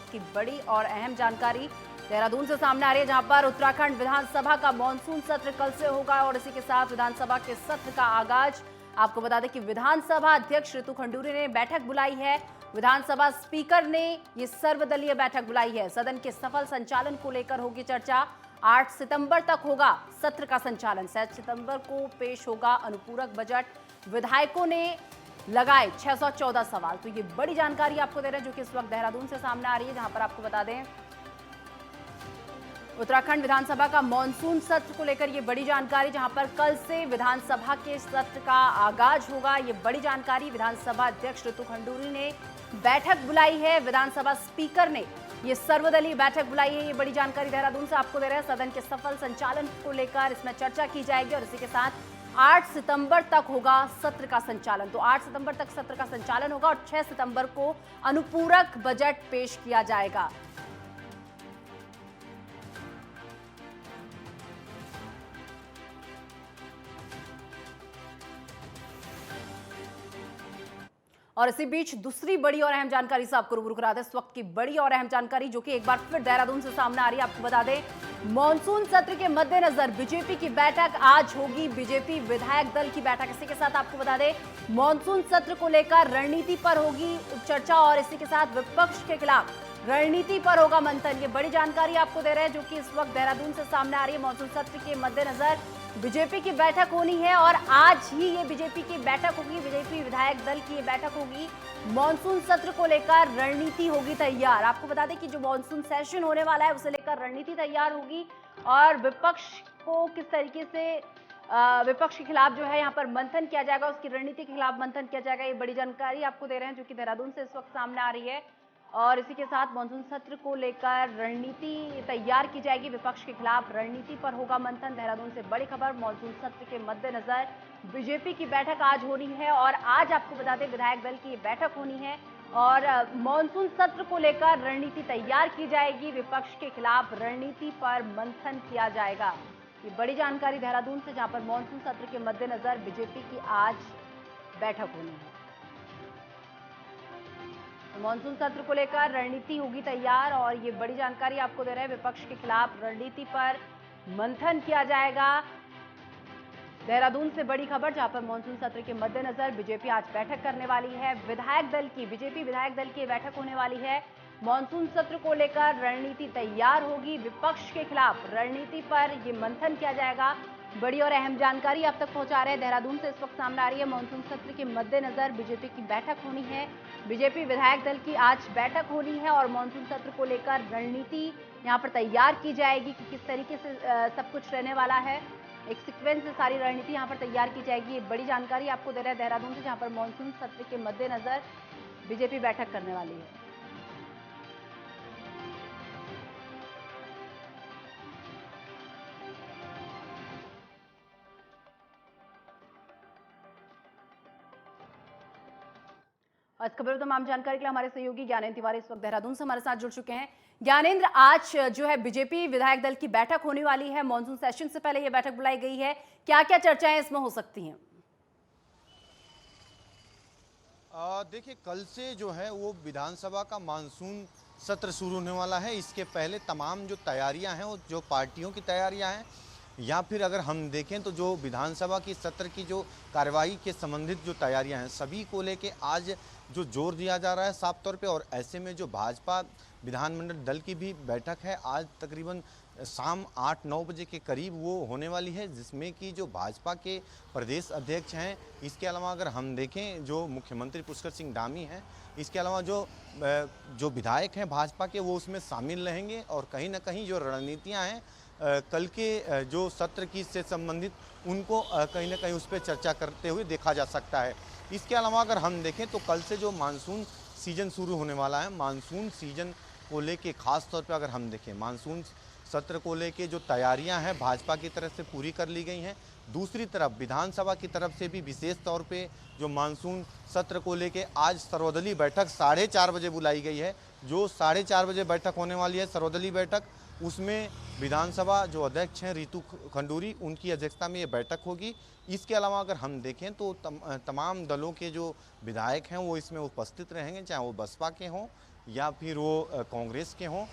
वक्त की बड़ी और अहम जानकारी देहरादून से सामने आ रही है, जहां पर उत्तराखंड विधानसभा का मॉनसून सत्र कल से होगा और इसी के साथ विधानसभा के सत्र का आगाज। आपको बता दें कि विधानसभा अध्यक्ष ऋतु खंडूरी ने बैठक बुलाई है। विधानसभा स्पीकर ने ये सर्वदलीय बैठक बुलाई है। सदन के सफल संचालन को लेकर होगी चर्चा। 8 सितंबर तक होगा सत्र का संचालन। 7 सितंबर को पेश होगा अनुपूरक बजट। विधायकों ने लगाए 614 सवाल। तो ये बड़ी जानकारी आपको दे रहे हैं, जो कि इस वक्त देहरादून से सामने आ रही है, जहां पर आपको बता दें उत्तराखंड विधानसभा का मॉनसून सत्र को लेकर ये बड़ी जानकारी, जहां पर कल से विधानसभा के सत्र का आगाज होगा। ये बड़ी जानकारी विधानसभा अध्यक्ष ऋतु खंडूरी ने बैठक बुलाई है। विधानसभा स्पीकर ने ये सर्वदलीय बैठक बुलाई है। ये बड़ी जानकारी देहरादून से आपको दे रहे हैं। सदन के सफल संचालन को लेकर इसमें चर्चा की जाएगी और इसी के साथ 8 सितंबर तक होगा सत्र का संचालन। तो 8 सितंबर तक सत्र का संचालन होगा और 6 सितंबर को अनुपूरक बजट पेश किया जाएगा। और इसी बीच दूसरी बड़ी और अहम जानकारी से आपको रूबरू करा दें। इस वक्त की बड़ी और अहम जानकारी, जो कि एक बार फिर देहरादून से सामने आ रही है। आपको बता दें मॉनसून सत्र के मद्देनजर बीजेपी की बैठक आज होगी। बीजेपी विधायक दल की बैठक। इसी के साथ आपको बता दें मॉनसून सत्र को लेकर रणनीति पर होगी चर्चा और इसी के साथ विपक्ष के खिलाफ रणनीति पर होगा मंथन। ये बड़ी जानकारी आपको दे रहे हैं, जो कि इस वक्त देहरादून से सामने आ रही है। मॉनसून सत्र के मद्देनजर बीजेपी की बैठक होनी है और आज ही ये बीजेपी की बैठक होगी। बीजेपी विधायक दल की ये बैठक होगी। मॉनसून सत्र को लेकर रणनीति होगी तैयार। आपको बता दें कि जो मॉनसून सेशन होने वाला है उसे लेकर रणनीति तैयार होगी और विपक्ष को किस तरीके से विपक्ष के खिलाफ जो है यहाँ पर मंथन किया जाएगा, उसकी रणनीति के खिलाफ मंथन किया जाएगा। ये बड़ी जानकारी आपको दे रहे हैं, जो कि देहरादून से इस वक्त सामने आ रही है। और इसी के साथ मॉनसून सत्र को लेकर रणनीति तैयार की जाएगी। विपक्ष के खिलाफ रणनीति पर होगा मंथन। देहरादून से बड़ी खबर, मॉनसून सत्र के मद्देनजर बीजेपी की बैठक आज होनी है और आज आपको बता दें विधायक दल की बैठक होनी है और मॉनसून सत्र को लेकर रणनीति तैयार की जाएगी। विपक्ष के खिलाफ रणनीति पर मंथन किया जाएगा। ये बड़ी जानकारी देहरादून से, जहां पर मॉनसून सत्र के मद्देनजर बीजेपी की आज बैठक होनी है। मॉनसून सत्र को लेकर रणनीति होगी तैयार और ये बड़ी जानकारी आपको दे रहे हैं। विपक्ष के खिलाफ रणनीति पर मंथन किया जाएगा। देहरादून से बड़ी खबर, जहां पर मॉनसून सत्र के मद्देनजर बीजेपी आज बैठक करने वाली है। विधायक दल की, बीजेपी विधायक दल की बैठक होने वाली है। मॉनसून सत्र को लेकर रणनीति तैयार होगी। विपक्ष के खिलाफ रणनीति पर यह मंथन किया जाएगा। बड़ी और अहम जानकारी आप तक पहुंचा रहे हैं। देहरादून से इस वक्त सामने आ रही है। मॉनसून सत्र के मद्देनजर बीजेपी की बैठक होनी है। बीजेपी विधायक दल की आज बैठक होनी है और मॉनसून सत्र को लेकर रणनीति यहां पर तैयार की जाएगी कि किस तरीके से सब कुछ रहने वाला है। एक सीक्वेंस से सारी रणनीति यहां पर तैयार की जाएगी। ये बड़ी जानकारी आपको दे रहे हैं देहरादून से, जहां पर मॉनसून सत्र के मद्देनजर बीजेपी बैठक करने वाली है। आज खबर में तमाम जानकारी के लिए हमारे सहयोगी ज्ञानेंद्र तिवारी इस वक्त देहरादून से हमारे साथ जुड़ चुके हैं। ज्ञानेंद्र, आज जो है बीजेपी विधायक दल की बैठक होने वाली है। मॉनसून सेशन से पहले यह बैठक बुलाई गई है। क्या क्या चर्चाएं इसमें हो सकती हैं? देखिए, कल से जो है वो विधानसभा का मानसून सत्र शुरू होने वाला है। इसके पहले तमाम जो तैयारियां हैं, वो जो पार्टियों की तैयारियां हैं या फिर अगर हम देखें तो जो विधानसभा की सत्र की जो कार्यवाही के संबंधित जो तैयारियां हैं, सभी को लेके आज जो जोर दिया जा रहा है साफ तौर पे। और ऐसे में जो भाजपा विधानमंडल दल की भी बैठक है आज तकरीबन शाम 8-9 बजे के करीब वो होने वाली है, जिसमें कि जो भाजपा के प्रदेश अध्यक्ष हैं, इसके अलावा अगर हम देखें जो मुख्यमंत्री पुष्कर सिंह धामी हैं, इसके अलावा जो विधायक हैं भाजपा के, वो उसमें शामिल रहेंगे। और कहीं ना कहीं जो रणनीतियाँ हैं कल के जो सत्र की से संबंधित, उनको कहीं ना कहीं उस पर चर्चा करते हुए देखा जा सकता है। इसके अलावा अगर हम देखें तो कल से जो मानसून सीजन शुरू होने वाला है, मानसून सीजन को लेके खास तौर पे अगर हम देखें मानसून सत्र को लेके जो तैयारियां हैं भाजपा की तरफ से पूरी कर ली गई हैं। दूसरी तरफ विधानसभा की तरफ से भी विशेष तौर पे जो मानसून सत्र को लेके आज सर्वदलीय बैठक 4:30 बजे बुलाई गई है। जो 4:30 बजे बैठक होने वाली है सर्वदलीय बैठक, उसमें विधानसभा जो अध्यक्ष हैं ऋतु खंडूरी, उनकी अध्यक्षता में ये बैठक होगी। इसके अलावा अगर हम देखें तो तमाम दलों के जो विधायक हैं वो इसमें उपस्थित रहेंगे, चाहे वो बसपा के हों या फिर वो कांग्रेस के हों।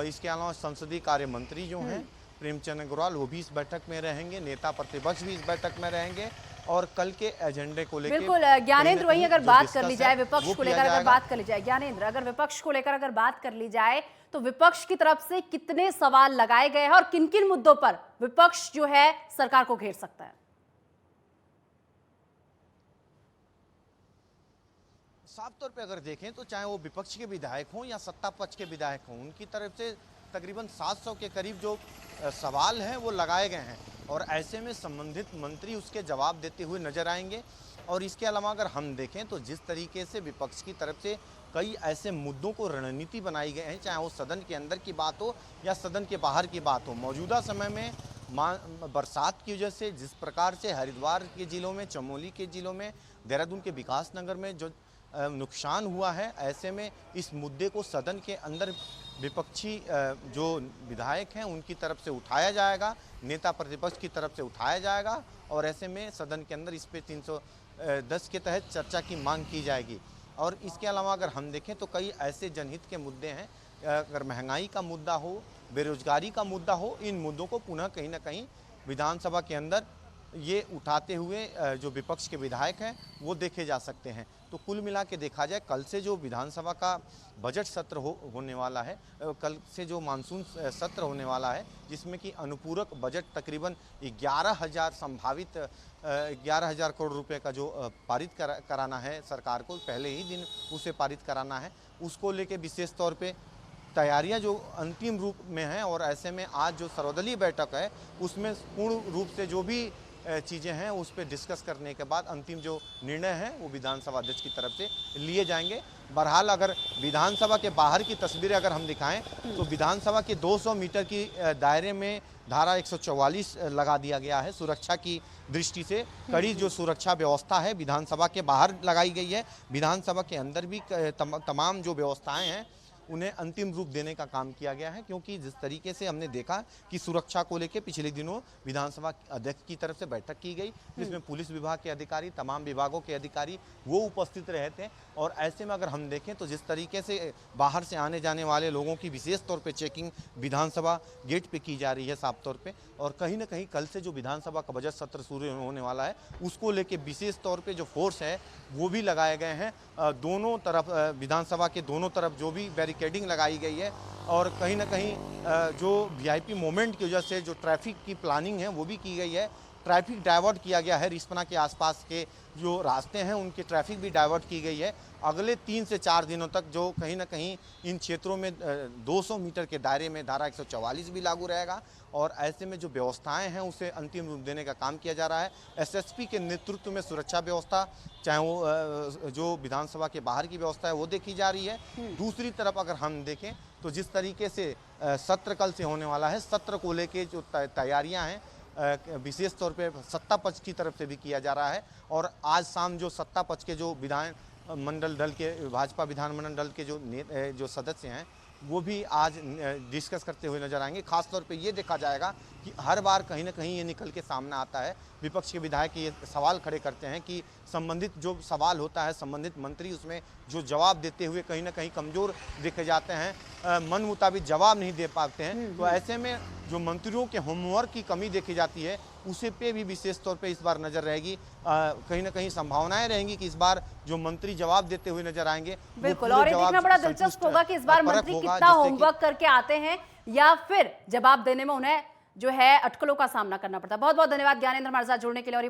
इसके अलावा संसदीय कार्य मंत्री जो हैं प्रेमचंद अग्रवाल, वो भी इस बैठक में रहेंगे, नेता प्रतिपक्ष भी इस बैठक में रहेंगे और कल के एजेंडे को लेकर बिल्कुल ज्ञानेंद्र, वहीं अगर बात कर ली जाए विपक्ष को लेकर, अगर बात कर ली जाए ज्ञानेंद्र, अगर विपक्ष को लेकर अगर बात कर ली जाए तो विपक्ष की तरफ से कितने सवाल लगाए गए हैं और किन किन मुद्दों पर विपक्ष जो है सरकार को घेर सकता है? साफ तौर पे अगर देखें तो चाहे वो विपक्ष के विधायक हों या सत्ता पक्ष के विधायक हों, उनकी तरफ से तकरीबन 700 के करीब जो सवाल हैं वो लगाए गए हैं और ऐसे में संबंधित मंत्री उसके जवाब देते हुए नजर आएंगे। और इसके अलावा अगर हम देखें तो जिस तरीके से विपक्ष की तरफ से कई ऐसे मुद्दों को रणनीति बनाई गई है, चाहे वो सदन के अंदर की बात हो या सदन के बाहर की बात हो। मौजूदा समय में बरसात की वजह से जिस प्रकार से हरिद्वार के जिलों में, चमोली के जिलों में, देहरादून के विकास नगर में जो नुकसान हुआ है, ऐसे में इस मुद्दे को सदन के अंदर विपक्षी जो विधायक हैं उनकी तरफ से उठाया जाएगा, नेता प्रतिपक्ष की तरफ से उठाया जाएगा और ऐसे में सदन के अंदर इस पे 310 के तहत चर्चा की मांग की जाएगी। और इसके अलावा अगर हम देखें तो कई ऐसे जनहित के मुद्दे हैं, अगर महंगाई का मुद्दा हो, बेरोजगारी का मुद्दा हो, इन मुद्दों को पुनः कहीं ना कहीं विधानसभा के अंदर ये उठाते हुए जो विपक्ष के विधायक हैं वो देखे जा सकते हैं। तो कुल मिला के देखा जाए, कल से जो विधानसभा का बजट सत्र होने वाला है, कल से जो मानसून सत्र होने वाला है, जिसमें कि अनुपूरक बजट तकरीबन 11,000 संभावित 11,000 करोड़ रुपए का जो पारित कराना है सरकार को, पहले ही दिन उसे पारित कराना है, उसको लेके विशेष तौर पे तैयारियां जो अंतिम रूप में हैं। और ऐसे में आज जो सर्वदलीय बैठक है उसमें पूर्ण रूप से जो भी चीज़ें हैं उस पर डिस्कस करने के बाद अंतिम जो निर्णय है वो विधानसभा अध्यक्ष की तरफ से लिए जाएंगे। बहरहाल अगर विधानसभा के बाहर की तस्वीरें अगर हम दिखाएं तो विधानसभा के 200 मीटर की दायरे में धारा 144 लगा दिया गया है। सुरक्षा की दृष्टि से कड़ी जो सुरक्षा व्यवस्था है विधानसभा के बाहर लगाई गई है। विधानसभा के अंदर भी तमाम जो व्यवस्थाएं हैं उन्हें अंतिम रूप देने का काम किया गया है, क्योंकि जिस तरीके से हमने देखा कि सुरक्षा को लेकर पिछले दिनों विधानसभा अध्यक्ष की तरफ से बैठक की गई, जिसमें पुलिस विभाग के अधिकारी, तमाम विभागों के अधिकारी वो उपस्थित रहे थे। और ऐसे में अगर हम देखें तो जिस तरीके से बाहर से आने जाने वाले लोगों की विशेष तौर पे चेकिंग विधानसभा गेट पे की जा रही है साफ तौर पे, और कहीं ना कहीं कल से जो विधानसभा का बजट सत्र शुरू होने वाला है उसको लेके विशेष तौर पे जो फोर्स है वो भी लगाए गए हैं। दोनों तरफ विधानसभा के दोनों तरफ जो भी बैरिकेडिंग लगाई गई है और कहीं ना कहीं जो वीआईपी मोमेंट की वजह से जो ट्रैफिक की प्लानिंग है वो भी की गई है। ट्रैफिक डाइवर्ट किया गया है, रिस्पना के आसपास के जो रास्ते हैं उनकी ट्रैफिक भी डाइवर्ट की गई है। अगले 3 से 4 दिनों तक जो कहीं ना कहीं इन क्षेत्रों में 200 मीटर के दायरे में धारा 144 भी लागू रहेगा और ऐसे में जो व्यवस्थाएं हैं उसे अंतिम रूप देने का काम किया जा रहा है। एसएसपी के नेतृत्व में सुरक्षा व्यवस्था, चाहे वो जो विधानसभा के बाहर की व्यवस्था है वो देखी जा रही है। दूसरी तरफ अगर हम देखें तो जिस तरीके से सत्र कल से होने वाला है, सत्र को लेके जो तैयारियां हैं विशेष तौर पे सत्ता पक्ष की तरफ से भी किया जा रहा है। और आज शाम जो सत्ता पक्ष के जो विधान मंडल दल के, भाजपा विधानमंडल दल के जो सदस्य हैं वो भी आज डिस्कस करते हुए नजर आएंगे। खास तौर पे ये देखा जाएगा कि हर बार कहीं ना कहीं ये निकल के सामने आता है, विपक्ष के विधायक ये सवाल खड़े करते हैं कि संबंधित जो सवाल होता है संबंधित मंत्री उसमें जो जवाब देते हुए कहीं ना कहीं कमज़ोर देखे जाते हैं, मन मुताबिक जवाब नहीं दे पाते हैं। तो ऐसे में जो मंत्रियों के होमवर्क की कमी देखी जाती है उसे पे भी विशेष तौर पे इस बार नजर रहेगी। कहीं ना कहीं संभावनाएं रहेंगी कि इस बार जो मंत्री जवाब देते हुए नजर आएंगे। बिल्कुल, और ये देखना बड़ा दिलचस्प होगा कि इस बार मंत्री कितना होमवर्क करके आते हैं या फिर जवाब देने में उन्हें जो है अटकलों का सामना करना पड़ता है। बहुत बहुत धन्यवाद ज्ञानेंद्र हमारे साथ जुड़ने के लिए। और